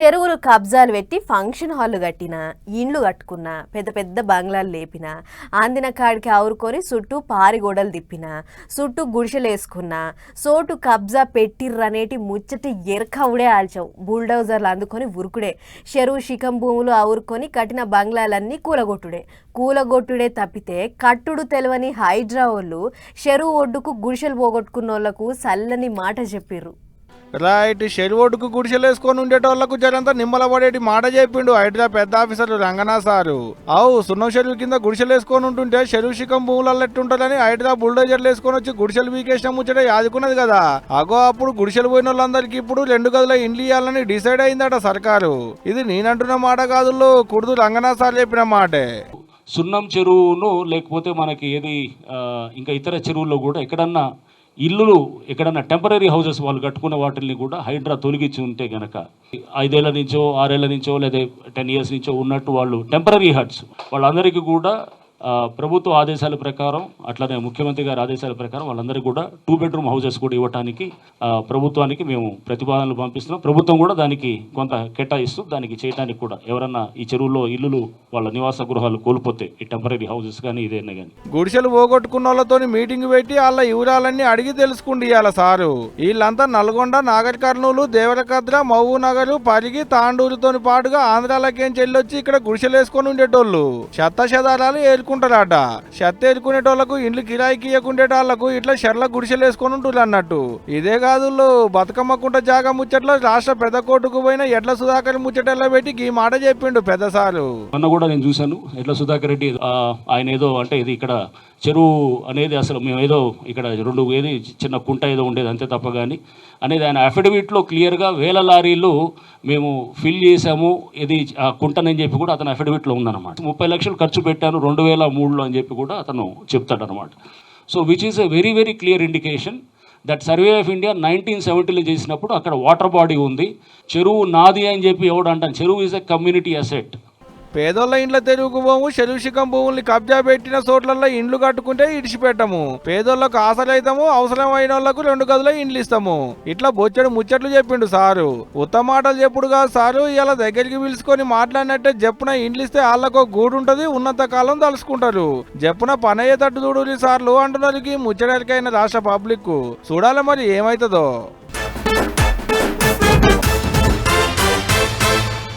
చెరువులు కబ్జాలు పెట్టి ఫంక్షన్ హాల్ కట్టిన, ఇండ్లు కట్టుకున్న, పెద్ద పెద్ద బంగ్లాలు లేపిన, ఆందిన కాడికి ఆవురుకొని చుట్టూ పారిగోడలు తిప్పిన, చుట్టూ గుడిసెలేసుకున్న, సోటు కబ్జా పెట్టిర్రనేటి ముచ్చటి ఎరకవుడే ఆల్చావు. బుల్డోజర్లు అందుకొని ఉరుకుడే, చెరువు శిఖం భూములు ఆవురుకొని కట్టిన బంగ్లాలన్నీ కూలగొట్టుడే తప్పితే కట్టుడు తెలవని హైడ్రా వాళ్ళు చెరువు ఒడ్డుకు గుడిసెలు పోగొట్టుకున్నోళ్లకు సల్లని మాట చెప్పిర్రు. రైట్, చెరువుడుకు గుడిసెలు వేసుకొని ఉండేటోళ్లకు జరంతా నిమ్మలపడేటి మాట చెప్పిండు హైడ్రా పెద్ద ఆఫీసర్ రంగనాథ్ సారు. సున్నం చెరువు కింద గుడిసెలు వేసుకొని ఉంటుంటే చెరువు శిఖం భూములలో ఎట్టుంటదని హైడ్రా బుల్డోజర్లు వేసుకొని వచ్చి గుడిసెలు వీకేసిన ముచ్చట యాదుకున్నది కదా. అప్పుడు గుడిసెలు పోయిన వాళ్ళందరికీ ఇప్పుడు 2 గదుల ఇండ్లు ఇవ్వాలని డిసైడ్ అయిందట సర్కారు. ఇది నేనంటున్న మాట కాదు, కుర్దు రంగనాథ్ సార్ చెప్పిన మాటే. సున్నం చెరువును లేకపోతే మనకి ఏది ఇంకా ఇతర చెరువుల్లో కూడా ఎక్కడన్నా ఇల్లులు ఎక్కడన్నా టెంపరీ హౌసెస్ వాళ్ళు కట్టుకున్న వాటిని కూడా హైడ్రా తొలగించి ఉంటే గనక 5 ఏళ్ల నుంచో 6 ఏళ్ల నుంచో లేదా 10 years నుంచో ఉన్నట్టు వాళ్ళు టెంపరీ హట్స్ వాళ్ళందరికీ కూడా ప్రభుత్వ ఆదేశాల ప్రకారం అట్లనే ముఖ్యమంత్రి గారి ఆదేశాల ప్రకారం వాళ్ళందరికీ కూడా 2 bedroom హౌసెస్ కూడా ఇవ్వడానికి ప్రభుత్వానికి మేము ప్రతిపాదనలు పంపిస్తున్నాం. ప్రభుత్వం కూడా దానికి కొంత కేటాయిస్తూ దానికి చేయడానికి కూడా ఎవరన్నా ఈ చెరువుల్లో ఇల్లులు వాళ్ళ నివాస గృహాలు కోల్పోతే ఈ టెంపరీ హౌసెస్ కానీ ఇదేనా కానీ గుడిసెలు పోగొట్టుకున్న వాళ్ళతో మీటింగ్ పెట్టి వాళ్ళ వివరాలన్నీ అడిగి తెలుసుకుండి ఇవాళ సారు. వీళ్ళంతా నల్గొండ, నాగర్ కర్నూలు, దేవరకద్ర, మహబూబ్ నగర్, పరిగి, తాండూరుతో పాటుగా ఆంధ్రాలకేం చెల్లొచ్చి ఇక్కడ గుడిసెలు వేసుకొని ఉండేటోళ్ళు శతాలు ఏరుకుంటారట. చెత్త ఏరుకునేటోళ్లకు ఇండ్లు కిరాయికి ఇయ్యకుండేటోళ్లకు ఇట్లా షెర్ల గుడిసెలు వేసుకొని ఉంటున్నారు అన్నట్టు. ఇదే కాదు బతుకమ్మకుంట జాగా ముచ్చట్లో రాష్ట్ర పెద్ద కోర్టుకు పోయిన ఎడ్ల సుధాకర్ ముచ్చటల్లో పెట్టి ఈ మాట చెప్పిండు పెద్ద సారు. మొన్న కూడా నేను చూశాను ఎడ్ల సుధాకర్ రెడ్డి ఆయన ఏదో అంటే ఇది ఇక్కడ చెరువు అనేది అసలు మేము ఏదో ఇక్కడ 2 ఏది చిన్న కుంట ఏదో ఉండేది అంతే తప్ప కానీ అనేది ఆయన అఫిడవిట్లో క్లియర్గా 1000 లారీలు మేము ఫిల్ చేసాము ఇది ఆ కుంటనని చెప్పి కూడా అతను అఫిడవిట్లో ఉందన్నమాట. 30 లక్షలు ఖర్చు పెట్టాను 2003లో అని చెప్పి కూడా అతను చెప్తాడనమాట. So which is a very very clear indication that Survey of India 1970లో చేసినప్పుడు అక్కడ వాటర్ బాడీ ఉంది, చెరువు నాది అని చెప్పి ఎవడు అంటాను. చెరువు ఈజ్ ఎ కమ్యూనిటీ అసెట్. పేదోళ్ళ ఇండ్ల తెరువుకు పోము, చెరువు శిఖం భూముల్ని కబ్జా పెట్టిన చోట్లలో ఇండ్లు కట్టుకుంటే ఇడిచిపెట్టము, పేదోళ్ళకు ఆశలైతాము, అవసరం అయిన వాళ్ళకు 2 గదుల ఇండ్లు ఇస్తాము. ఇట్లా బొచ్చడు ముచ్చట్లు చెప్పిండు సారు. ఉత్తమ మాటలు చెప్పుడుగా సారు ఇలా దగ్గరికి పిలుచుకొని మాట్లాడినట్టే జప్పున ఇండ్లు ఇస్తే వాళ్ళకు గూడు ఉంటది, ఉన్నంత కాలం తలుసుకుంటారు. జప్పున పని అయ్యేటట్టు చూడు సార్లు అంటున్నారు. ముచ్చటరికైన రాష్ట్ర పబ్లిక్ చూడాలి మరి ఏమైతుందో.